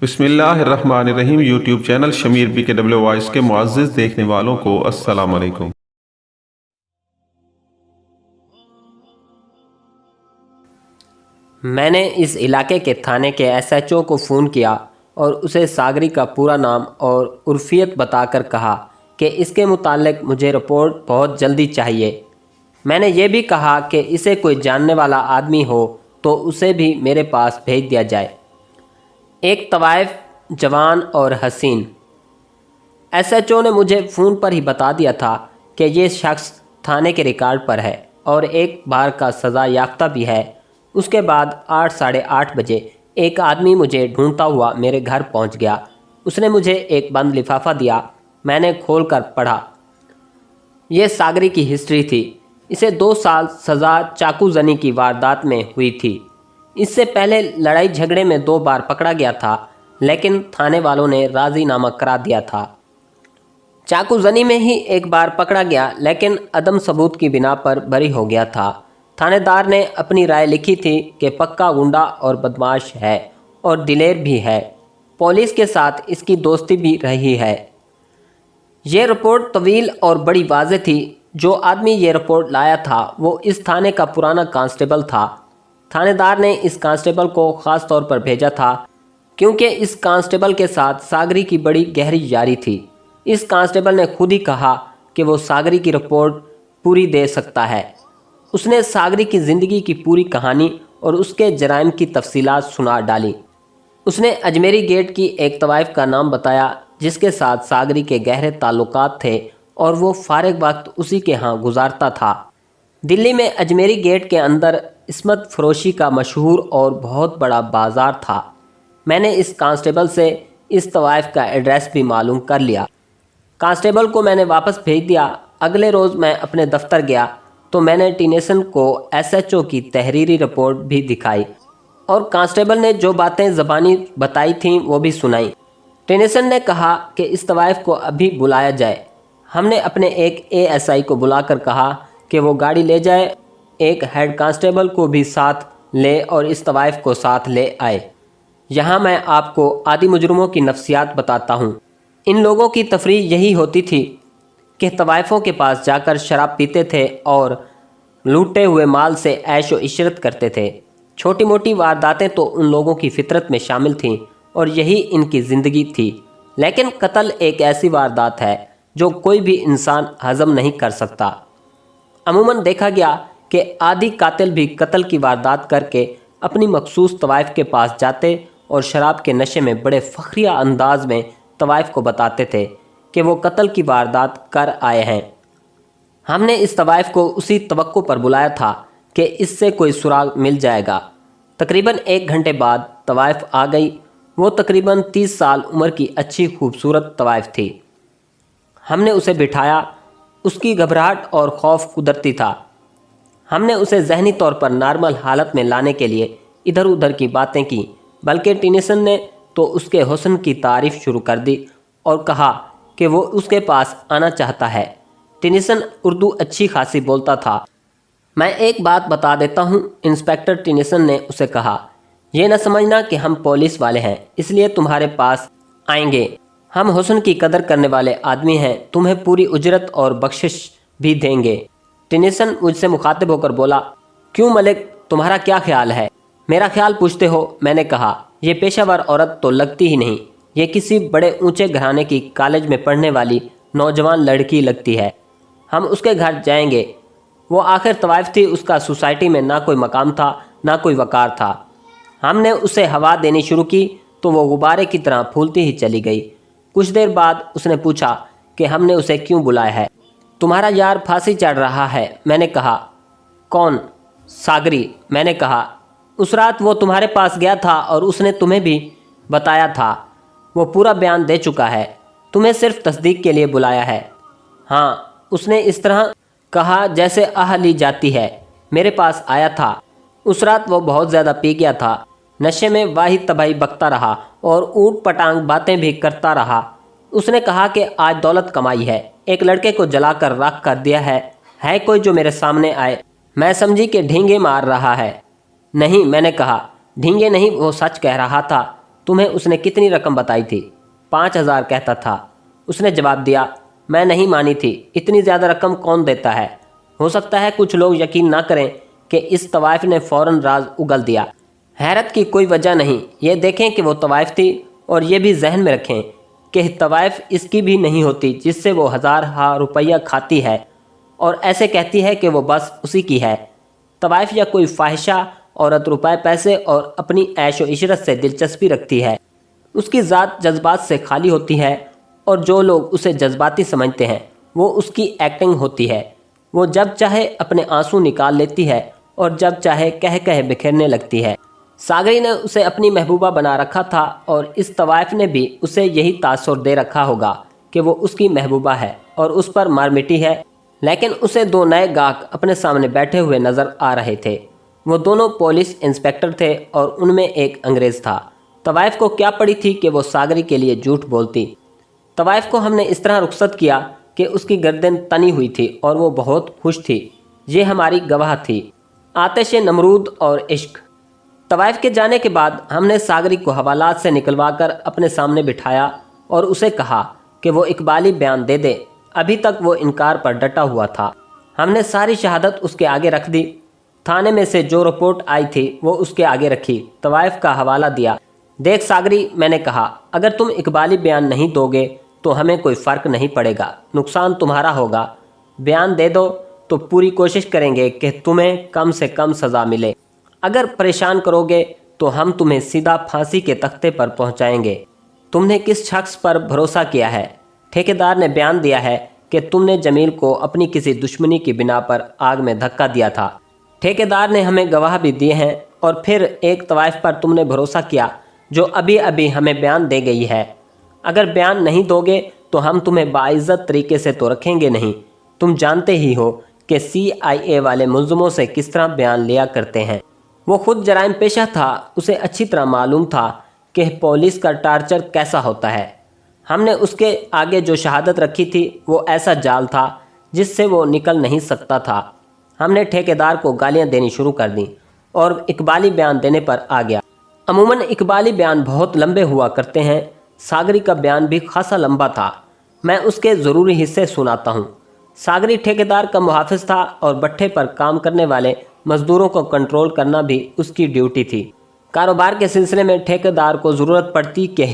بسم اللہ الرحمن الرحیم۔ یوٹیوب چینل شمیر BKW وائس کے معزز دیکھنے والوں کو السلام علیکم۔ میں نے اس علاقے کے تھانے کے SHO کو فون کیا اور اسے ساگری کا پورا نام اور عرفیت بتا کر کہا کہ اس کے متعلق مجھے رپورٹ بہت جلدی چاہیے۔ میں نے یہ بھی کہا کہ اسے کوئی جاننے والا آدمی ہو تو اسے بھی میرے پاس بھیج دیا جائے۔ ایک طوائف، جوان اور حسین۔ SHO نے مجھے فون پر ہی بتا دیا تھا کہ یہ شخص تھانے کے ریکارڈ پر ہے اور ایک بار کا سزا یافتہ بھی ہے۔ اس کے بعد 8 ساڑھے 8 بجے ایک آدمی مجھے ڈھونڈتا ہوا میرے گھر پہنچ گیا۔ اس نے مجھے ایک بند لفافہ دیا۔ میں نے کھول کر پڑھا۔ یہ ساگری کی ہسٹری تھی۔ اسے 2 سال سزا چاقو زنی کی واردات میں ہوئی تھی۔ اس سے پہلے لڑائی جھگڑے میں 2 بار پکڑا گیا تھا، لیکن تھانے والوں نے راضی نامہ کرا دیا تھا۔ چاقو زنی میں ہی 1 بار پکڑا گیا، لیکن عدم ثبوت کی بنا پر بری ہو گیا تھا۔ تھانے دار نے اپنی رائے لکھی تھی کہ پکا گنڈا اور بدماش ہے اور دلیر بھی ہے۔ پولیس کے ساتھ اس کی دوستی بھی رہی ہے۔ یہ رپورٹ طویل اور بڑی واضح تھی۔ جو آدمی یہ رپورٹ لایا تھا وہ اس تھانے کا پرانا کانسٹیبل تھا۔ تھانے دار نے اس کانسٹیبل کو خاص طور پر بھیجا تھا کیونکہ اس کانسٹیبل کے ساتھ ساگری کی بڑی گہری یاری تھی۔ اس کانسٹیبل نے خود ہی کہا کہ وہ ساگری کی رپورٹ پوری دے سکتا ہے۔ اس نے ساگری کی زندگی کی پوری کہانی اور اس کے جرائم کی تفصیلات سنا ڈالی۔ اس نے اجمیری گیٹ کی ایک طوائف کا نام بتایا جس کے ساتھ ساگری کے گہرے تعلقات تھے اور وہ فارغ وقت اسی کے ہاں گزارتا تھا۔ دلی میں اجمیری گیٹ کے اندر عصمت فروشی کا مشہور اور بہت بڑا بازار تھا۔ میں نے اس کانسٹیبل سے اس طوائف کا ایڈریس بھی معلوم کر لیا۔ کانسٹیبل کو میں نے واپس بھیج دیا۔ اگلے روز میں اپنے دفتر گیا تو میں نے ٹینیسن کو SHO کی تحریری رپورٹ بھی دکھائی اور کانسٹیبل نے جو باتیں زبانی بتائی تھیں وہ بھی سنائیں۔ ٹینیسن نے کہا کہ اس طوائف کو ابھی بلایا جائے۔ ہم نے اپنے ایک ASI کو بلا کر کہا کہ وہ گاڑی لے جائے، ایک ہیڈ کانسٹیبل کو بھی ساتھ لے اور اس طوائف کو ساتھ لے آئے۔ یہاں میں آپ کو عادی مجرموں کی نفسیات بتاتا ہوں۔ ان لوگوں کی تفریح یہی ہوتی تھی کہ طوائفوں کے پاس جا کر شراب پیتے تھے اور لوٹے ہوئے مال سے عیش و عشرت کرتے تھے۔ چھوٹی موٹی وارداتیں تو ان لوگوں کی فطرت میں شامل تھیں اور یہی ان کی زندگی تھی، لیکن قتل ایک ایسی واردات ہے جو کوئی بھی انسان ہضم نہیں کر سکتا۔ عموماً دیکھا گیا کہ عادی قاتل بھی قتل کی واردات کر کے اپنی مخصوص طوائف کے پاس جاتے اور شراب کے نشے میں بڑے فخریہ انداز میں طوائف کو بتاتے تھے کہ وہ قتل کی واردات کر آئے ہیں۔ ہم نے اس طوائف کو اسی توقع پر بلایا تھا کہ اس سے کوئی سراغ مل جائے گا۔ تقریباً 1 گھنٹے بعد طوائف آ گئی۔ وہ تقریباً 30 سال عمر کی اچھی خوبصورت طوائف تھی۔ ہم نے اسے بٹھایا۔ اس کی گھبراہٹ اور خوف قدرتی تھا۔ ہم نے اسے ذہنی طور پر نارمل حالت میں لانے کے لیے ادھر ادھر کی باتیں کی، بلکہ ٹینیسن نے تو اس کے حسن کی تعریف شروع کر دی اور کہا کہ وہ اس کے پاس آنا چاہتا ہے۔ ٹینیسن اردو اچھی خاصی بولتا تھا۔ میں ایک بات بتا دیتا ہوں، انسپکٹر ٹینیسن نے اسے کہا، یہ نہ سمجھنا کہ ہم پولیس والے ہیں اس لیے تمہارے پاس آئیں گے۔ ہم حسن کی قدر کرنے والے آدمی ہیں، تمہیں پوری اجرت اور بخشش بھی دیں گے۔ ٹینیسن مجھ سے مخاطب ہو کر بولا، کیوں ملک، تمہارا کیا خیال ہے؟ میرا خیال پوچھتے ہو؟ میں نے کہا، یہ پیشہ ور عورت تو لگتی ہی نہیں، یہ کسی بڑے اونچے گھرانے کی کالج میں پڑھنے والی نوجوان لڑکی لگتی ہے۔ ہم اس کے گھر جائیں گے۔ وہ آخر طوائف تھی، اس کا سوسائٹی میں نہ کوئی مقام تھا نہ کوئی وقار تھا۔ ہم نے اسے ہوا دینی شروع کی تو وہ غبارے کی طرح پھولتی ہی چلی گئی۔ کچھ دیر بعد اس نے پوچھا کہ ہم نے اسے کیوں بلایا ہے۔ تمہارا یار پھانسی چڑھ رہا ہے۔ میں نے کہا، کون؟ ساگری۔ میں نے کہا، اس رات وہ تمہارے پاس گیا تھا اور اس نے تمہیں بھی بتایا تھا۔ وہ پورا بیان دے چکا ہے، تمہیں صرف تصدیق کے لیے بلایا ہے۔ ہاں، اس نے اس طرح کہا جیسے آہ لی جاتی ہے۔ میرے پاس آیا تھا۔ اس رات وہ بہت زیادہ پی گیا تھا، نشے میں واحد تباہی بکتا رہا اور اوٹ پٹانگ باتیں بھی کرتا رہا۔ اس نے کہا کہ آج دولت کمائی ہے، ایک لڑکے کو جلا کر راکھ کر دیا ہے کوئی جو میرے سامنے آئے۔ میں سمجھی کہ ڈھینگے مار رہا ہے۔ نہیں، میں نے کہا، ڈھینگے نہیں، وہ سچ کہہ رہا تھا۔ तुम्हें उसने कितनी रकम बताई थी? 5,000 कहता था। उसने जवाब दिया, मैं नहीं मानी थी, इतनी ज़्यादा रकम कौन देता है। हो सकता है कुछ लोग यकीन ना करें कि इस तवाइफ ने फ़ौरन राज उगल दिया। हैरत की कोई वजह नहीं, ये देखें कि वो तवाइफ थी और ये भी जहन में रखें कि तवाइफ इसकी भी नहीं होती जिससे वो हज़ार रुपया खाती है और ऐसे कहती है कि वो बस उसी की है। तवाइफ या कोई फाहिशा औरत रुपए पैसे और अपनी ऐश व इशरत से दिलचस्पी रखती है। उसकी ज़ात जज्बात से खाली होती है और जो लोग उसे जज्बाती समझते हैं वो उसकी एक्टिंग होती है। वो जब चाहे अपने आंसू निकाल लेती है और जब चाहे कह कह बिखेरने लगती है। सागरी ने उसे अपनी महबूबा बना रखा था और इस तवाइफ ने भी उसे यही तासुर दे रखा होगा कि वो उसकी महबूबा है और उस पर मार मिटी है। लेकिन उसे दो नए गाहक अपने सामने बैठे हुए नज़र आ रहे थे। वो दोनों पुलिस इंस्पेक्टर थे और उनमें एक अंग्रेज़ था। तवाइफ को क्या पड़ी थी कि वो सागरी के लिए झूठ बोलती। तवाइफ को हमने इस तरह रुखसत किया कि उसकी गर्दन तनी हुई थी और वो बहुत खुश थी। ये हमारी गवाह थी। आतिश नमरूद और इश्क। तवाइफ के जाने के बाद हमने सागरी को हवालात से निकलवाकर अपने सामने बिठाया और उसे कहा कि वो इकबाली बयान दे दे। अभी तक वो इनकार पर डटा हुआ था। हमने सारी शहादत उसके आगे रख दी। थाने में से जो रिपोर्ट आई थी वो उसके आगे रखी। तवाइफ का हवाला दिया। देख सागरी, मैंने कहा, अगर तुम इकबाली बयान नहीं दोगे तो हमें कोई फ़र्क नहीं पड़ेगा, नुकसान तुम्हारा होगा। बयान दे दो तो पूरी कोशिश करेंगे कि तुम्हें कम से कम सज़ा मिले। अगर परेशान करोगे तो हम तुम्हें सीधा फांसी के तख्ते पर पहुंचाएंगे। तुमने किस शख्स पर भरोसा किया है? ठेकेदार ने बयान दिया है कि तुमने जमील को अपनी किसी दुश्मनी की बिना पर आग में धक्का दिया था। ठेकेदार ने हमें गवाह भी दिए हैं और फिर एक तवाइफ पर तुमने भरोसा किया जो अभी अभी हमें बयान दे गई है। अगर बयान नहीं दोगे तो हम तुम्हें बाइज़्ज़त तरीके से तो रखेंगे नहीं। तुम जानते ही हो कि CIA वाले मुल्ज़िमों से किस तरह बयान लिया करते हैं। वो खुद जराइम पेशा था, उसे अच्छी तरह मालूम था कि पुलिस का टार्चर कैसा होता है। हमने उसके आगे जो शहादत रखी थी वो ऐसा जाल था जिससे वो निकल नहीं सकता था। हमने ठेकेदार को गालियां देनी शुरू कर दी और इकबाली बयान देने पर आ गया। अमूमन इकबाली बयान बहुत लंबे हुआ करते हैं। सागरी का बयान भी खासा लंबा था। मैं उसके ज़रूरी हिस्से सुनाता हूँ। सागरी ठेकेदार का मुहाफ़िज़ था और भट्ठे पर काम करने वाले मज़दूरों को कंट्रोल करना भी उसकी ड्यूटी थी। कारोबार के सिलसिले में ठेकेदार को ज़रूरत पड़ती कि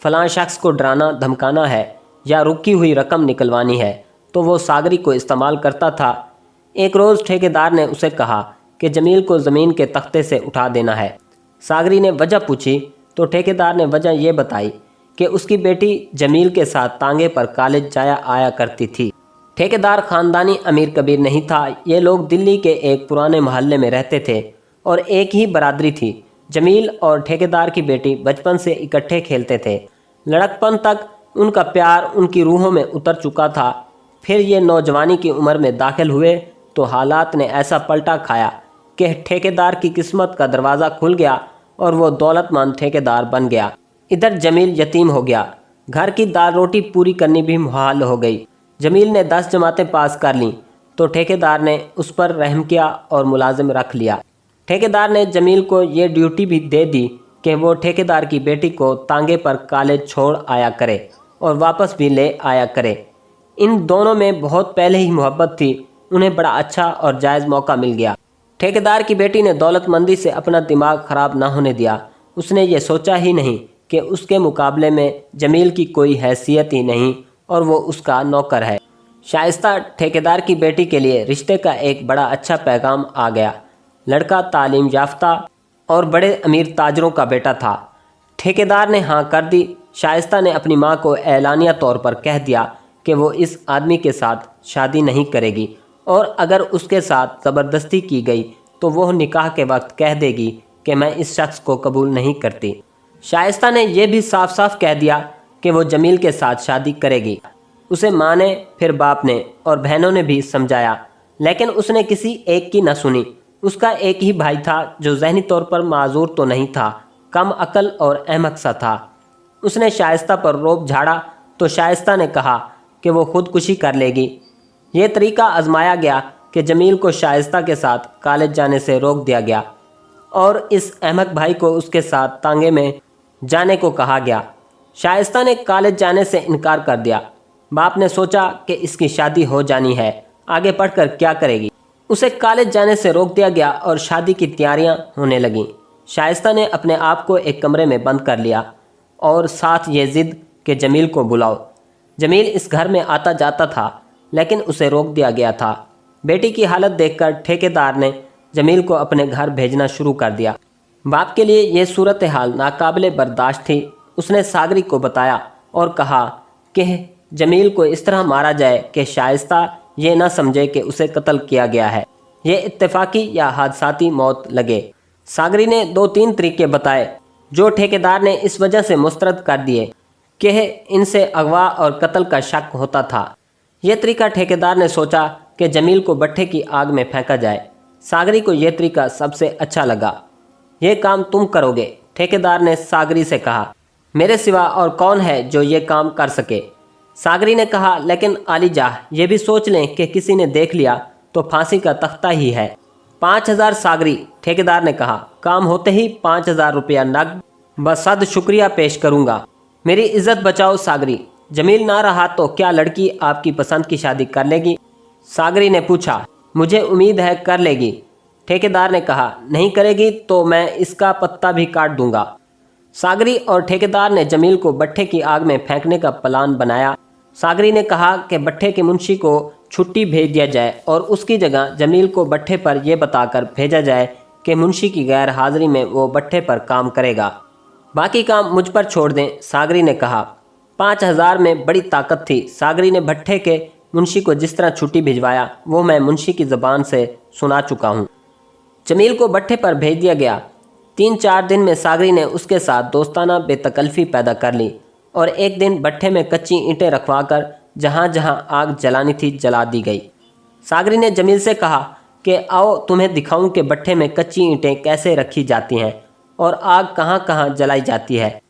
फ़लाँ शख्स को डराना धमकाना है या रुकी हुई रकम निकलवानी है तो वो सागरी को इस्तेमाल करता था। एक रोज़ ठेकेदार ने उसे कहा कि जमील को ज़मीन के तख्ते से उठा देना है। सागरी ने वजह पूछी तो ठेकेदार ने वजह ये बताई कि उसकी बेटी जमील के साथ तांगे पर कॉलेज जाया आया करती थी। ठेकेदार ख़ानदानी अमीर कबीर नहीं था। ये लोग दिल्ली के एक पुराने मोहल्ले में रहते थे और एक ही बरादरी थी। जमील और ठेकेदार की बेटी बचपन से इकट्ठे खेलते थे। लड़कपन तक उनका प्यार उनकी रूहों में उतर चुका था। फिर ये नौजवानी की उम्र में दाखिल हुए तो हालात ने ऐसा पलटा खाया कि ठेकेदार की किस्मत का दरवाज़ा खुल गया और वो दौलतमंद ठेकेदार बन गया। इधर जमील यतीम हो गया। घर की दाल रोटी पूरी करनी भी मुहाल हो गई। जमील ने 10 जमातें पास कर लीं तो ठेकेदार ने उस पर रहम किया और मुलाजिम रख लिया। ठेकेदार ने जमील को ये ड्यूटी भी दे दी कि वो ठेकेदार की बेटी को तांगे पर कॉलेज छोड़ आया करे और वापस भी ले आया करे। इन दोनों में बहुत पहले ही मोहब्बत थी। उन्हें बड़ा अच्छा और जायज़ मौका मिल गया। ठेकेदार की बेटी ने दौलतमंदी से अपना दिमाग ख़राब ना होने दिया। उसने ये सोचा ही नहीं कि उसके मुकाबले में जमील की कोई हैसियत ही नहीं और वो उसका नौकर है। शाइस्ता ठेकेदार की बेटी के लिए रिश्ते का एक बड़ा अच्छा पैगाम आ गया। लड़का तालीम याफ्ता और बड़े अमीर ताजरों का बेटा था। ठेकेदार ने हाँ कर दी। शाइस्ता ने अपनी माँ को एलानिया तौर पर कह दिया कि वो इस आदमी के साथ शादी नहीं करेगी और अगर उसके साथ ज़बरदस्ती की गई तो वह निकाह के वक्त कह देगी कि मैं इस शख्स को कबूल नहीं करती। शाइस्ता ने यह भी साफ साफ कह दिया कि वो जमील के साथ शादी करेगी। उसे माँ ने, फिर बाप ने और बहनों ने भी समझाया, लेकिन उसने किसी एक की न सुनी। उसका एक ही भाई था जो ज़हनी तौर पर माजूर तो नहीं था, कम अकल और अहमक सा था। उसने शाइस्ता पर रोब झाड़ा तो शाइस्ता ने कहा कि वो खुदकुशी कर लेगी। ये तरीका आजमाया गया कि जमील को शाइस्ता के साथ कॉलेज जाने से रोक दिया गया और इस अहमक भाई को उसके साथ तांगे में जाने को कहा गया। शाइस्ता ने कॉलेज जाने से इनकार कर दिया। बाप ने सोचा कि इसकी शादी हो जानी है, आगे पढ़कर क्या करेगी। उसे कॉलेज जाने से रोक दिया गया और शादी की तैयारियां होने लगीं। शाइस्ता ने अपने आप को एक कमरे में बंद कर लिया और साथ ये जिद कि जमील को बुलाओ। जमील इस घर में आता जाता था, लेकिन उसे रोक दिया गया था। बेटी की हालत देखकर ठेकेदार ने जमील को अपने घर भेजना शुरू कर दिया। बाप के लिए यह सूरत हाल नाकाबिले बर्दाश्त थी। उसने सागरी को बताया और कहा कि जमील को इस तरह मारा जाए कि शाइस्ता ये ना समझे कि उसे कत्ल किया गया है, ये इत्तेफाकी या हादसाती मौत लगे। सागरी ने 2-3 तरीके बताए जो ठेकेदार ने इस वजह से मुस्तरद कर दिए कि इनसे अगवा और कत्ल का शक होता था। यह तरीका ठेकेदार ने सोचा कि जमील को भट्ठे की आग में फेंका जाए। सागरी को यह तरीका सबसे अच्छा लगा। यह काम तुम करोगे, ठेकेदार ने सागरी से कहा। मेरे सिवा और कौन है जो ये काम कर सके? सागरी ने कहा, लेकिन आलीजा ये भी सोच लें कि किसी ने देख लिया तो फांसी का तख्ता ही है। 5000 सागरी, ठेकेदार ने कहा। काम होते ही 5000 रुपया नकद बसद शुक्रिया पेश करूंगा। मेरी इज्जत बचाओ सागरी। जमील ना रहा तो क्या लड़की आपकी पसंद की शादी कर लेगी? सागरी ने पूछा। मुझे उम्मीद है कर लेगी। ठेकेदार ने कहा, नहीं करेगी तो मैं इसका पत्ता भी काट दूंगा। सागरी और ठेकेदार ने जमील को भट्ठे की आग में फेंकने का प्लान बनाया। सागरी ने कहा कि भट्ठे के मुंशी को छुट्टी भेज दिया जाए और उसकी जगह जमील को भट्ठे पर यह बताकर भेजा जाए कि मुंशी की गैर हाजिरी में वो भट्ठे पर काम करेगा। बाकी काम मुझ पर छोड़ दें, सागरी ने कहा। 5000 में बड़ी ताकत थी। सागरी ने भट्ठे के मुंशी को जिस तरह छुट्टी भिजवाया वो मैं मुंशी की ज़बान से सुना चुका हूँ। जमील को भट्ठे पर भेज दिया गया। 3-4 दिन में सागरी ने उसके साथ दोस्ताना बेतकल्फ़ी पैदा कर ली और एक दिन भट्ठे में कच्ची ईंटें रखवाकर जहाँ जहाँ आग जलानी थी जला दी गई। सागरी ने जमील से कहा कि आओ तुम्हें दिखाऊं कि भट्ठे में कच्ची ईंटें कैसे रखी जाती हैं और आग कहाँ कहाँ जलाई जाती है।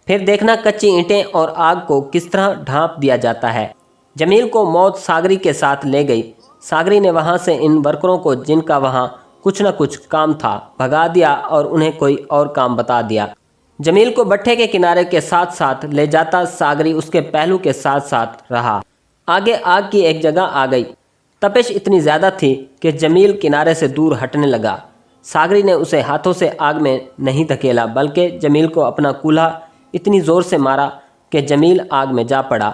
फिर देखना कच्ची ईंटें और आग को किस तरह ढांप दिया जाता है। जमील को मौत सागरी के साथ ले गई। सागरी ने वहाँ से इन वर्करों को, जिनका वहाँ कुछ न कुछ काम था, भगा दिया और उन्हें कोई और काम बता दिया। जमील को भट्ठे के किनारे के साथ साथ ले जाता सागरी उसके पहलू के साथ साथ रहा। आगे आग की एक जगह आ गई। तपिश इतनी ज़्यादा थी कि जमील किनारे से दूर हटने लगा। सागरी ने उसे हाथों से आग में नहीं धकेला, बल्कि जमील को अपना कूल्हा इतनी ज़ोर से मारा कि जमील आग में जा पड़ा।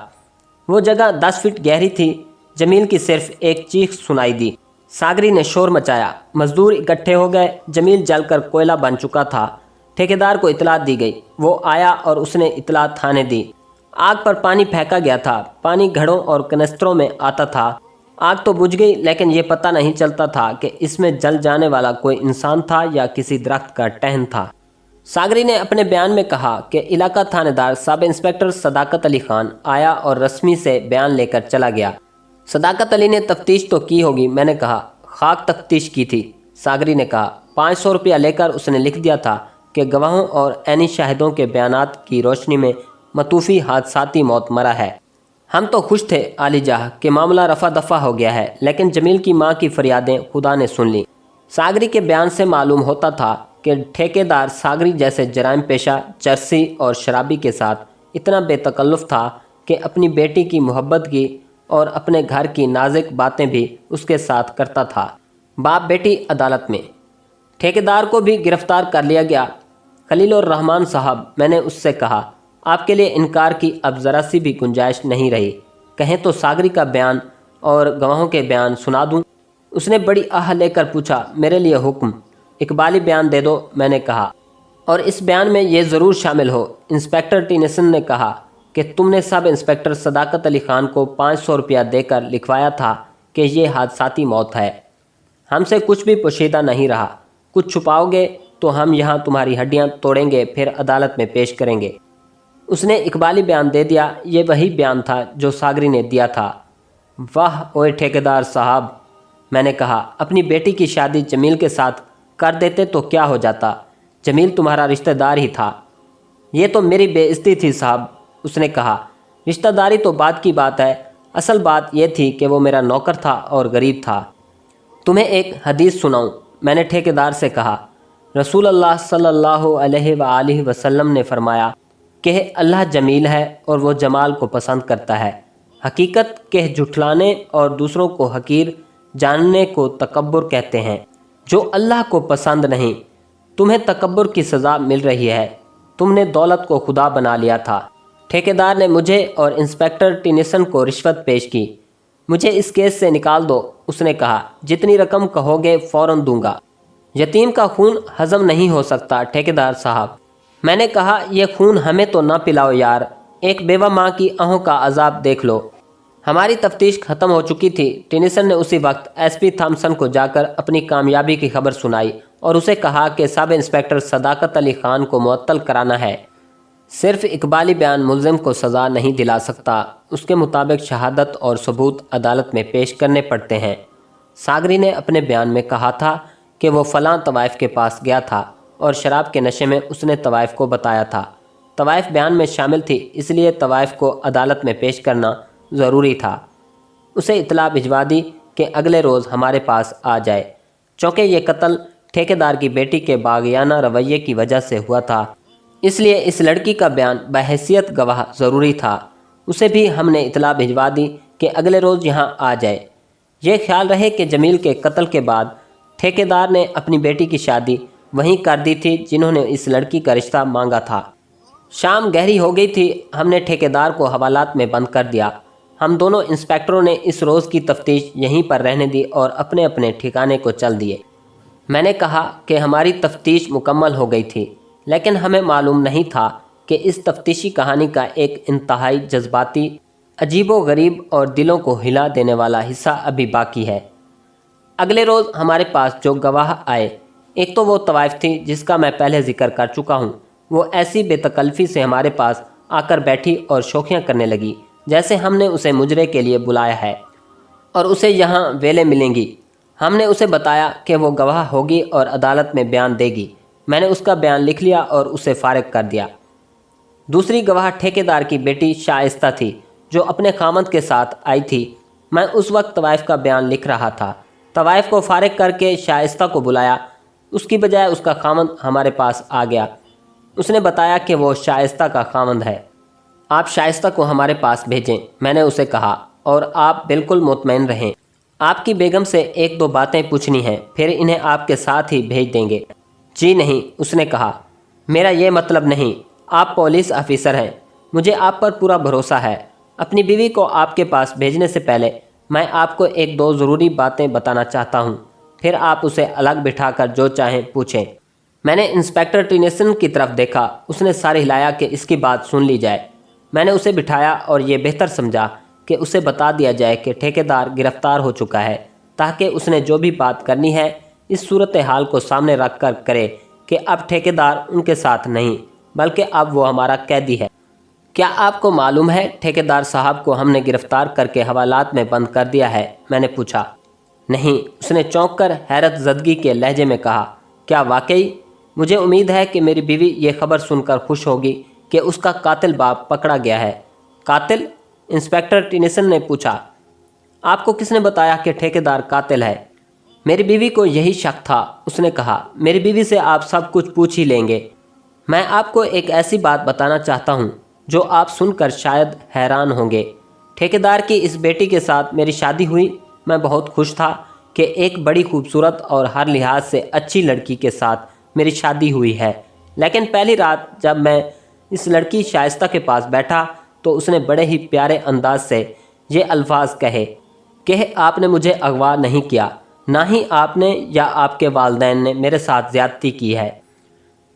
वो जगह 10 फीट गहरी थी। जमील की सिर्फ एक चीख सुनाई दी। सागरी ने शोर मचाया। मजदूर इकट्ठे हो गए। जमील जलकर कोयला बन चुका था। ठेकेदार को इतला दी गई। वो आया और उसने इतला थाने दी। आग पर पानी फेंका गया था। पानी घड़ों और कनस्तरों में आता था। आग तो बुझ गई, लेकिन ये पता नहीं चलता था कि इसमें जल जाने वाला कोई इंसान था या किसी दरख्त का टहन था। सागरी ने अपने बयान में कहा कि इलाका थानेदार सब इंस्पेक्टर सदाकत अली खान आया और रस्मी से बयान लेकर चला गया। सदाकत अली ने तफ्तीश तो की होगी, मैंने कहा। खाक तफ्तीश की थी, सागरी ने कहा। 500 रुपया लेकर उसने लिख दिया था कि गवाहों और ऐनी शाहिदों के बयानात की रोशनी में मतूफ़ी हादसाती मौत मरा है। हम तो खुश थे आलीजाह कि मामला रफा दफा हो गया है, लेकिन जमील की माँ की फरियादें खुदा ने सुन ली। सागरी के बयान से मालूम होता था कि ठेकेदार सागरी जैसे जराइम पेशा, चरसी और शराबी के साथ इतना बेतकल्लुफ़ था कि अपनी बेटी की मोहब्बत की और अपने घर की नाजुक बातें भी उसके साथ करता था। बाप बेटी अदालत में। ठेकेदार को भी गिरफ्तार कर लिया गया। खलीलुर रहमान साहब, मैंने उससे कहा, आपके लिए इनकार की अब ज़रा सी भी गुंजाइश नहीं रही। कहें तो सागरी का बयान और गवाहों के बयान सुना दूं? उसने बड़ी आह लेकर पूछा। मेरे लिए हुक्म, इकबाली बयान दे दो, मैंने कहा, और इस बयान में ये ज़रूर शामिल हो। इंस्पेक्टर टीनेसन ने कहा कि तुमने सब इंस्पेक्टर सदाकत अली खान को 500 रुपया देकर लिखवाया था कि ये हादसाती मौत है। हमसे कुछ भी पोशीदा नहीं रहा। कुछ छुपाओगे तो हम यहाँ तुम्हारी हड्डियाँ तोड़ेंगे, फिर अदालत में पेश करेंगे। उसने इकबाली बयान दे दिया। ये वही बयान था जो सागरी ने दिया था। वाह ओए ठेकेदार साहब, मैंने कहा, अपनी बेटी की शादी जमील के साथ कर देते तो क्या हो जाता? जमील तुम्हारा रिश्तेदार ही था। ये तो मेरी बेइज्जती थी साहब, उसने कहा। रिश्तेदारी तो बात की बात है, असल बात यह थी कि वो मेरा नौकर था और गरीब था। तुम्हें एक हदीस सुनाऊं? मैंने ठेकेदार से कहा। रसूल अल्लाह सल्लल्लाहु अलैहि वआलिहि वसल्लम ने फरमाया कि अल्लाह जमील है और वो जमाल को पसंद करता है। हकीकत के झुठलाने और दूसरों को हकीर जानने को तकब्बुर कहते हैं, जो अल्लाह को पसंद नहीं। तुम्हें तकब्बुर की सज़ा मिल रही है, तुमने दौलत को खुदा बना लिया था। ठेकेदार ने मुझे और इंस्पेक्टर टिनिसन को रिश्वत पेश की। मुझे इस केस से निकाल दो, उसने कहा। जितनी रकम कहोगे फ़ौरन दूंगा। यतीम का खून हज़म नहीं हो सकता ठेकेदार साहब। मैंने कहा, यह खून हमें तो ना पिलाओ यार, एक बेवा माँ की आहों का अजाब देख लो। हमारी तफ्तीश ख़त्म हो चुकी थी। टिनिसन ने उसी वक्त एसपी थॉमसन को जाकर अपनी कामयाबी की खबर सुनाई और उसे कहा कि सब इंस्पेक्टर सदाकत अली ख़ान को मुअत्तल कराना है। सिर्फ इकबाली बयान मुल्ज़िम को सज़ा नहीं दिला सकता, उसके मुताबिक शहादत और सबूत अदालत में पेश करने पड़ते हैं। सागरी ने अपने बयान में कहा था कि वो फ़लाँ तवाइफ के पास गया था और शराब के नशे में उसने तवाइफ को बताया था। तवाइफ बयान में शामिल थी, इसलिए तवाइफ को अदालत में पेश करना ज़रूरी था। उसे इतला भिजवा दी कि अगले रोज़ हमारे पास आ जाए। चूँकि ये कत्ल ठेकेदार की बेटी के बागियाना रवैये की वजह से हुआ था, इसलिए इस लड़की का बयान बहैसियत गवाह ज़रूरी था। उसे भी हमने इतला भिजवा दी कि अगले रोज़ यहाँ आ जाए। ये ख्याल रहे कि जमील के कत्ल के बाद ठेकेदार ने अपनी बेटी की शादी वहीं कर दी थी जिन्होंने इस लड़की का रिश्ता मांगा था। शाम गहरी हो गई थी। हमने ठेकेदार को हवालात में बंद कर दिया। हम दोनों इंस्पेक्टरों ने इस रोज़ की तफ्तीश यहीं पर रहने दी और अपने अपने ठिकाने को चल दिए। मैंने कहा कि हमारी तफ्तीश मुकम्मल हो गई थी, लेकिन हमें मालूम नहीं था कि इस तफ्तीशी कहानी का एक इंतहाई जज्बाती, अजीबो गरीब और दिलों को हिला देने वाला हिस्सा अभी बाकी है। अगले रोज़ हमारे पास जो गवाह आए, एक तो वो तवाइफ थी जिसका मैं पहले जिक्र कर चुका हूँ। वो ऐसी बेतकल्फ़ी से हमारे पास आकर बैठी और शोखियाँ करने लगी जैसे हमने उसे मुजरे के लिए बुलाया है और उसे यहाँ वेले मिलेंगी। हमने उसे बताया कि वो गवाह होगी और अदालत में बयान देगी। मैंने उसका बयान लिख लिया और उसे फारिग कर दिया। दूसरी गवाह ठेकेदार की बेटी शाइस्ता थी, जो अपने खामद के साथ आई थी। मैं उस वक्त तवाइफ का बयान लिख रहा था। तवाइफ को फारिग करके शाइस्ता को बुलाया। उसकी बजाय उसका खामद हमारे पास आ गया। उसने बताया कि वो शाइस्ता का खामद है। आप शाइस्ता को हमारे पास भेजें, मैंने उसे कहा, और आप बिल्कुल मुतमईन रहें। आपकी बेगम से एक दो बातें पूछनी हैं, फिर इन्हें आपके साथ ही भेज देंगे। जी नहीं, उसने कहा, मेरा ये मतलब नहीं। आप पुलिस ऑफिसर हैं, मुझे आप पर पूरा भरोसा है। अपनी बीवी को आपके पास भेजने से पहले मैं आपको एक दो ज़रूरी बातें बताना चाहता हूँ, फिर आप उसे अलग बिठाकर जो चाहें पूछें। मैंने इंस्पेक्टर टिनिसन की तरफ देखा। उसने सर हिलाया कि इसकी बात सुन ली जाए। मैंने उसे बिठाया और ये बेहतर समझा कि उसे बता दिया जाए कि ठेकेदार गिरफ्तार हो चुका है, ताकि उसने जो भी बात करनी है इस सूरत हाल को सामने रख कर करे कि अब ठेकेदार उनके साथ नहीं, बल्कि अब वो हमारा कैदी है। क्या आपको मालूम है ठेकेदार साहब को हमने गिरफ्तार करके हवालात में बंद कर दिया है? मैंने पूछा। नहीं, उसने चौंक कर हैरत ज़दगी के लहजे में कहा। क्या वाकई? मुझे उम्मीद है कि मेरी बीवी ये खबर सुनकर खुश होगी कि उसका कातिल बाप पकड़ा गया है। कातिल? इंस्पेक्टर टिनिसन ने पूछा। आपको किसने बताया कि ठेकेदार कातिल है? मेरी बीवी को यही शक था, उसने कहा। मेरी बीवी से आप सब कुछ पूछ ही लेंगे। मैं आपको एक ऐसी बात बताना चाहता हूँ जो आप सुनकर शायद हैरान होंगे। ठेकेदार की इस बेटी के साथ मेरी शादी हुई। मैं बहुत खुश था कि एक बड़ी खूबसूरत और हर लिहाज से अच्छी लड़की के साथ मेरी शादी हुई है। लेकिन पहली रात जब मैं इस लड़की शाइस्ता के पास बैठा तो उसने बड़े ही प्यारे अंदाज से ये अल्फाज कहे कि आपने मुझे अगवा नहीं किया, ना ही आपने या आपके वालिदैन ने मेरे साथ ज़्यादती की है।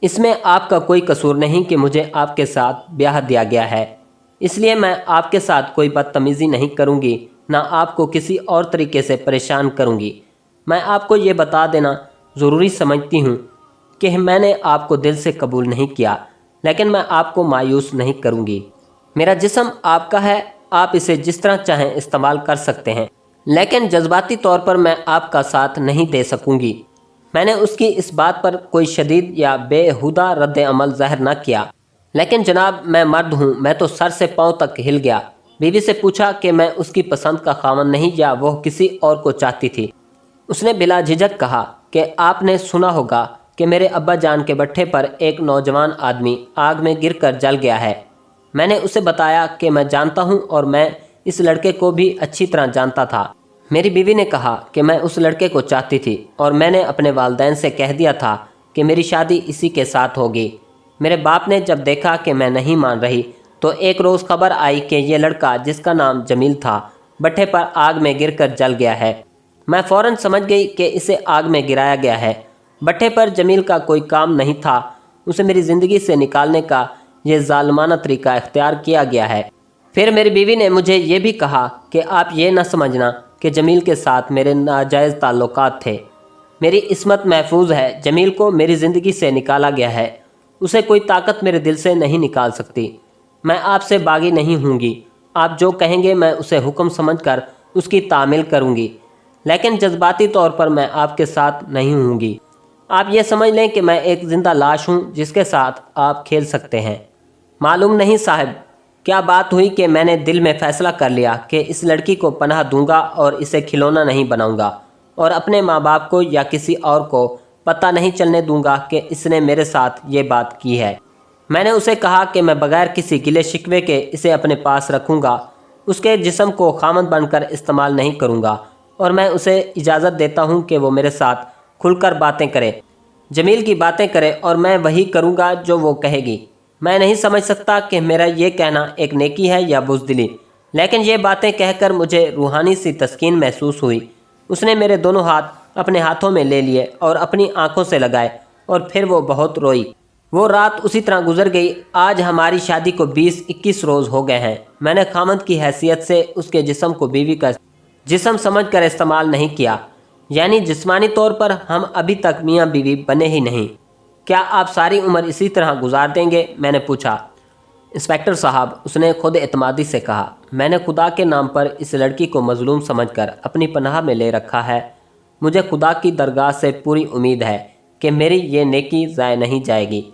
इसमें आपका कोई कसूर नहीं कि मुझे आपके साथ ब्याह दिया गया है, इसलिए मैं आपके साथ कोई बदतमीज़ी नहीं करूँगी, ना आपको किसी और तरीके से परेशान करूँगी। मैं आपको ये बता देना ज़रूरी समझती हूँ कि मैंने आपको दिल से कबूल नहीं किया, लेकिन मैं आपको मायूस नहीं करूँगी। मेरा जिस्म आपका है, आप इसे जिस तरह चाहें इस्तेमाल कर सकते हैं, लेकिन जज्बाती तौर पर मैं आपका साथ नहीं दे सकूँगी। मैंने उसकी इस बात पर कोई शदीद या बेहुदा रद्द अमल ज़ाहिर न किया। लेकिन जनाब, मैं मर्द हूँ, मैं तो सर से पाँव तक हिल गया। बीवी से पूछा कि मैं उसकी पसंद का खामन नहीं या वह किसी और को चाहती थी। उसने बिला झिझक कहा कि आपने सुना होगा کہ میरे अब्बा जान के भट्ठे पर एक नौजवान आदमी आग में गिरकर जल गया है। मैंने उसे बताया कि मैं जानता हूँ और मैं इस लड़के को भी अच्छी तरह जानता था। मेरी बीवी ने कहा कि मैं उस लड़के को चाहती थी और मैंने अपने वालिदैन से कह दिया था कि मेरी शादी इसी के साथ होगी। मेरे बाप ने जब देखा कि मैं नहीं मान रही तो एक रोज़ खबर आई कि ये लड़का, जिसका नाम जमील था, भट्ठे पर आग में गिरकर जल गया है। मैं फ़ौरन समझ गई कि इसे आग में गिराया गया है। भट्ठे पर जमील का कोई काम नहीं था, उसे मेरी ज़िंदगी से निकालने का ये ज़ालिमाना तरीका इख्तियार किया गया है। फिर मेरी बीवी ने मुझे ये भी कहा कि आप ये न समझना कि जमील के साथ मेरे नाजायज़ ताल्लुकात थे। मेरी इस्मत महफूज है। जमील को मेरी ज़िंदगी से निकाला गया है। उसे कोई ताकत मेरे दिल से नहीं निकाल सकती। मैं आपसे बागी नहीं हूँगी। आप जो कहेंगे मैं उसे हुक्म समझकर उसकी तामील करूँगी, लेकिन जज्बाती तौर पर मैं आपके साथ नहीं हूँगी। आप ये समझ लें कि मैं एक ज़िंदा लाश हूँ जिसके साथ आप खेल सकते हैं। मालूम नहीं साहब, क्या बात हुई कि मैंने दिल में फ़ैसला कर लिया कि इस लड़की को पनाह दूंगा और इसे खिलौना नहीं बनाऊंगा और अपने माँ बाप को या किसी और को पता नहीं चलने दूंगा कि इसने मेरे साथ ये बात की है। मैंने उसे कहा कि मैं बगैर किसी गिले शिकवे के इसे अपने पास रखूंगा, उसके जिस्म को खामद बनकर इस्तेमाल नहीं करूंगा और मैं उसे इजाज़त देता हूं कि वो मेरे साथ खुलकर बातें करे, जमील की बातें करे और मैं वही करूंगा जो वो कहेगी। मैं नहीं समझ सकता कि मेरा ये कहना एक नेकी है या बुज़दिली, लेकिन ये बातें कहकर मुझे रूहानी सी तस्कीन महसूस हुई। उसने मेरे दोनों हाथ अपने हाथों में ले लिए और अपनी आंखों से लगाए और फिर वो बहुत रोई। वो रात उसी तरह गुजर गई। आज हमारी शादी को 20-21 रोज़ हो गए हैं। मैंने खामद की हैसियत से उसके जिस्म को बीवी का जिस्म समझकर इस्तेमाल नहीं किया, यानी जिस्मानी तौर पर हम अभी तक मियाँ बीवी बने ही नहीं। क्या आप सारी उम्र इसी तरह गुजार देंगे? मैंने पूछा। इंस्पेक्टर साहब, उसने खुद एतमादी से कहा, मैंने खुदा के नाम पर इस लड़की को मजलूम समझकर अपनी पनाह में ले रखा है। मुझे खुदा की दरगाह से पूरी उम्मीद है कि मेरी ये नेकी ज़ाय नहीं जाएगी।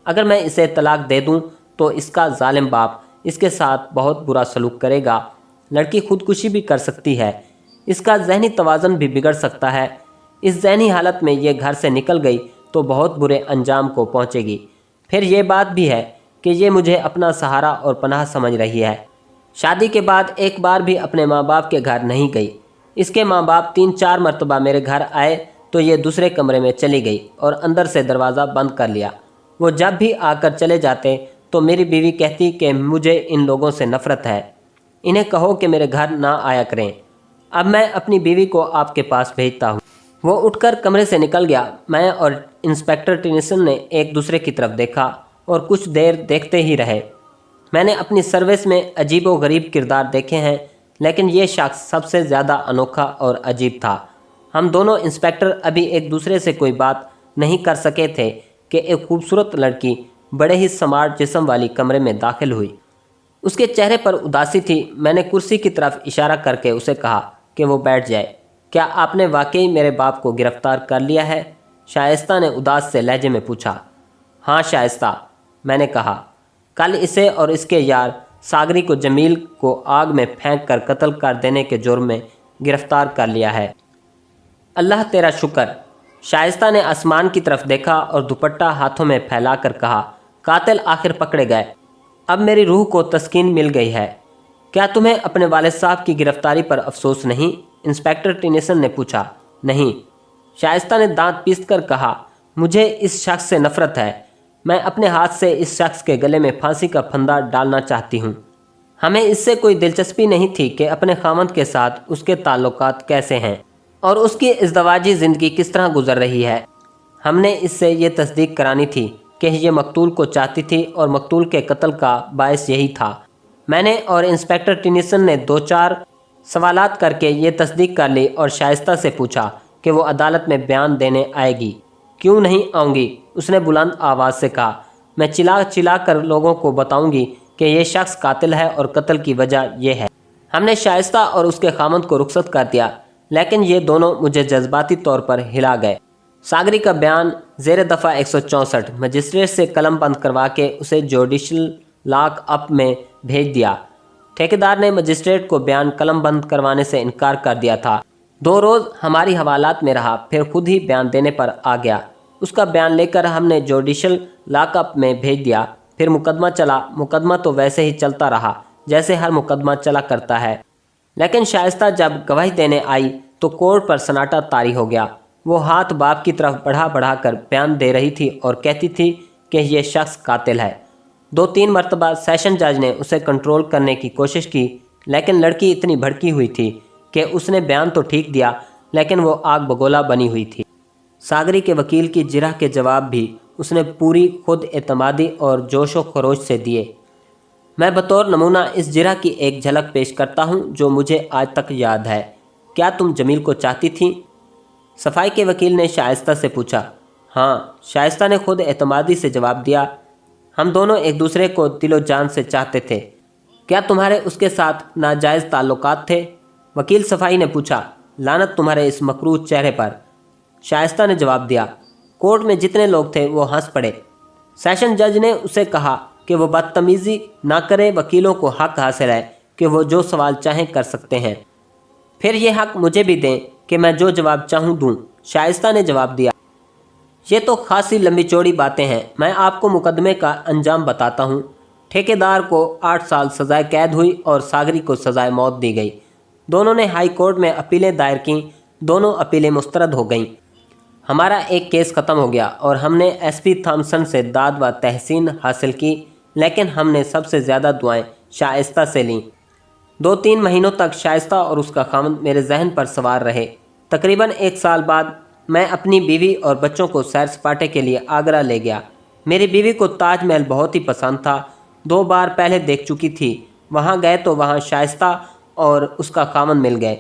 अगर मैं इसे तलाक दे दूं तो इसका जालिम बाप इसके साथ बहुत बुरा सलूक करेगा। लड़की खुदकुशी भी कर सकती है। इसका जहनी तवाज़ुन भी बिगड़ सकता है। इस जहनी हालत में ये घर से निकल गई तो बहुत बुरे अंजाम को पहुंचेगी। फिर ये बात भी है कि ये मुझे अपना सहारा और पनाह समझ रही है। शादी के बाद एक बार भी अपने माँ बाप के घर नहीं गई। इसके माँ बाप 3-4 मरतबा मेरे घर आए तो ये दूसरे कमरे में चली गई और अंदर से दरवाज़ा बंद कर लिया। वो जब भी आकर चले जाते तो मेरी बीवी कहती कि मुझे इन लोगों से नफ़रत है, इन्हें कहो कि मेरे घर ना आया करें। अब मैं अपनी बीवी को आपके पास भेजता हूँ। वो उठकर कमरे से निकल गया। मैं और इंस्पेक्टर टेनिसन ने एक दूसरे की तरफ देखा और कुछ देर देखते ही रहे। मैंने अपनी सर्विस में अजीब व गरीब किरदार देखे हैं, लेकिन ये शख्स सबसे ज़्यादा अनोखा और अजीब था। हम दोनों इंस्पेक्टर अभी एक दूसरे से कोई बात नहीं कर सके थे कि एक खूबसूरत लड़की बड़े ही स्मार्ट जिस्म वाली कमरे में दाखिल हुई। उसके चेहरे पर उदासी थी। मैंने कुर्सी की तरफ इशारा करके उसे कहा कि वो बैठ जाए। क्या आपने वाकई मेरे बाप को गिरफ्तार कर लिया है? शाइस्ता ने उदास से लहजे में पूछा। हाँ शाइस्ता, मैंने कहा, कल इसे और इसके यार सागरी को जमील को आग में फेंक कर कत्ल कर देने के जुर्म में गिरफ्तार कर लिया है। अल्लाह तेरा शुक्र। शाइस्ता ने आसमान की तरफ देखा और दुपट्टा हाथों में फैलाकर कहा, कातिल आखिर पकड़े गए। अब मेरी रूह को तस्कीन मिल गई है। क्या तुम्हें अपने वालिद साहब की गिरफ्तारी पर अफसोस नहीं? इंस्पेक्टर टेनिसन ने पूछा। नहीं, शाइस्ता ने दांत पीसकर कहा, मुझे इस शख्स से नफरत है। मैं अपने हाथ से इस शख्स के गले में फांसी का फंदा डालना चाहती हूँ। हमें इससे कोई दिलचस्पी नहीं थी कि अपने खामद के साथ उसके ताल्लुकात कैसे हैं और उसकी इज़्दवाजी ज़िंदगी किस तरह गुजर रही है। हमने इससे ये तस्दीक करानी थी कि ये मकतूल को चाहती थी और मकतूल के कत्ल का बायस यही था। मैंने और इंस्पेक्टर टेनिसन ने 2-4 सवालात करके ये तस्दीक कर ली और शाइस्ता से पूछा कि वो अदालत में बयान देने आएगी। क्यों नहीं आऊँगी? उसने बुलंद आवाज़ से कहा। मैं चिल्ला चिल्ला कर लोगों को बताऊँगी कि ये शख्स कातिल है और कत्ल की वजह यह है। हमने शाइस्ता और उसके खामद को रुखसत कर दिया, लेकिन ये दोनों मुझे जज्बाती तौर पर हिला गए। सागरी का बयान ज़ेर दफ़ा 164 मजिस्ट्रेट से कलम बंद करवा के उसे जुडिशल लॉक अप में भेज दिया। ठेकेदार ने मजिस्ट्रेट को बयान कलम बंद करवाने से इनकार कर दिया था। 2 रोज़ हमारी हवालात में रहा, फिर खुद ही बयान देने पर आ गया। उसका बयान लेकर हमने जुडिशल लॉकअप में भेज दिया। फिर मुकदमा चला। मुकदमा तो वैसे ही चलता रहा जैसे हर मुकदमा चला करता है, लेकिन शाइस्ता जब गवाही देने आई तो कोर्ट पर सन्नाटा तारी हो गया। वो हाथ बाप की तरफ बढ़ा कर बयान दे रही थी और कहती थी कि ये शख्स कातिल है। 2-3 मरतबा सेशन जज ने उसे कंट्रोल करने की कोशिश की, लेकिन लड़की इतनी भड़की हुई थी कि उसने बयान तो ठीक दिया, लेकिन वो आग बगोला बनी हुई थी। सागरी के वकील की जिरह के जवाब भी उसने पूरी खुद एतमादी और जोशो खरोश से दिए। मैं बतौर नमूना इस जिरह की एक झलक पेश करता हूँ जो मुझे आज तक याद है। क्या तुम जमील को चाहती थी? सफाई के वकील ने शाइस्ता से पूछा। हाँ, शाइस्ता ने खुद एतमादी से जवाब दिया। हम दोनों एक दूसरे को दिलो जान से चाहते थे। क्या तुम्हारे उसके साथ नाजायज़ ताल्लुकात थे? वकील सफाई ने पूछा। लानत तुम्हारे इस मकरूह चेहरे पर, शाइस्ता ने जवाब दिया। कोर्ट में जितने लोग थे वो हंस पड़े। सेशन जज ने उसे कहा कि वो बदतमीज़ी ना करे। वकीलों को हक हासिल है कि वो जो सवाल चाहें कर सकते हैं, फिर ये हक मुझे भी दें कि मैं जो जवाब चाहूँ दूँ, शाइस्ता ने जवाब दिया। ये तो खासी लंबी चौड़ी बातें हैं। मैं आपको मुकदमे का अंजाम बताता हूँ। ठेकेदार को 8 साल सजाए कैद हुई और सागरी को सजाए मौत दी गई। दोनों ने हाई कोर्ट में अपीलें दायर की। दोनों अपीलें मुस्तरद हो गईं। हमारा एक केस ख़त्म हो गया और हमने एसपी थॉमसन से दाद व तहसीन हासिल की, लेकिन हमने सबसे ज़्यादा दुआएं शाइस्ता से लीं। 2-3 महीनों तक शाइस्ता और उसका खामद मेरे जहन पर सवार रहे। तकरीबन 1 साल बाद मैं अपनी बीवी और बच्चों को सैर सपाटे के लिए आगरा ले गया। मेरी बीवी को ताजमहल बहुत ही पसंद था। 2 बार पहले देख चुकी थी। वहाँ गए तो वहाँ शाइस्ता और उसका खामद मिल गए।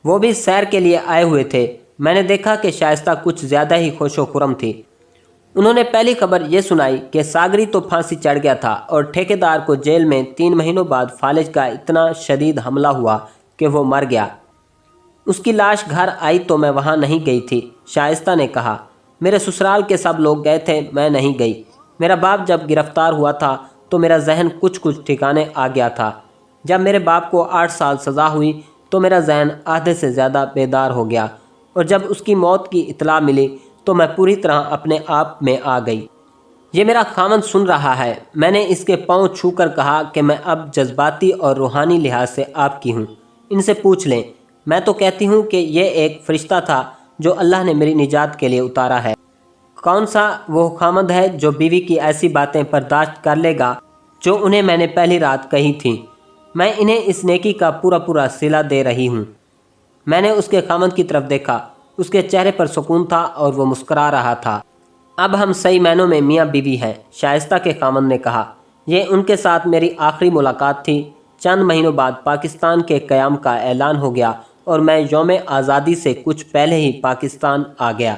वो भी सैर के लिए आए हुए थे। मैंने देखा कि शाइस्ता कुछ ज़्यादा ही खुशो खुरम थी। उन्होंने पहली खबर ये सुनाई कि सागरी तो फांसी चढ़ गया था और ठेकेदार को जेल में 3 महीनों बाद फालिज का इतना शदीद हमला हुआ कि वो मर गया। उसकी लाश घर आई तो मैं वहाँ नहीं गई थी, शाइस्ता ने कहा। मेरे ससुराल के सब लोग गए थे, मैं नहीं गई। मेरा बाप जब गिरफ्तार हुआ था तो मेरा जहन कुछ ठिकाने आ गया था। जब मेरे बाप को 8 साल सज़ा हुई तो मेरा जहन आधे से ज़्यादा बेदार हो गया, और जब उसकी मौत की इतला मिली तो मैं पूरी तरह अपने आप में आ गई। ये मेरा खामद सुन रहा है। मैंने इसके पाँव छूकर कहा कि मैं अब जज्बाती और रूहानी लिहाज से आपकी हूँ, इनसे पूछ लें। मैं तो कहती हूँ कि ये एक फ़रिश्ता था जो अल्लाह ने मेरी निजात के लिए उतारा है। कौन सा वो खामद है जो बीवी की ऐसी बातें बर्दाश्त कर लेगा जो उन्हें मैंने पहली रात कही थी। मैं इन्हें इस नेकी का पूरा सिला दे रही हूँ। मैंने उसके खामद की तरफ देखा। उसके चेहरे पर सुकून था और वो मुस्करा रहा था। अब हम सही मायनों में मियाँ बीवी हैं, शाइस्ता के खामद ने कहा। ये उनके साथ मेरी आखिरी मुलाकात थी। चंद महीनों बाद पाकिस्तान के क़याम का ऐलान हो गया और मैं यौम आज़ादी से कुछ पहले ही पाकिस्तान आ गया।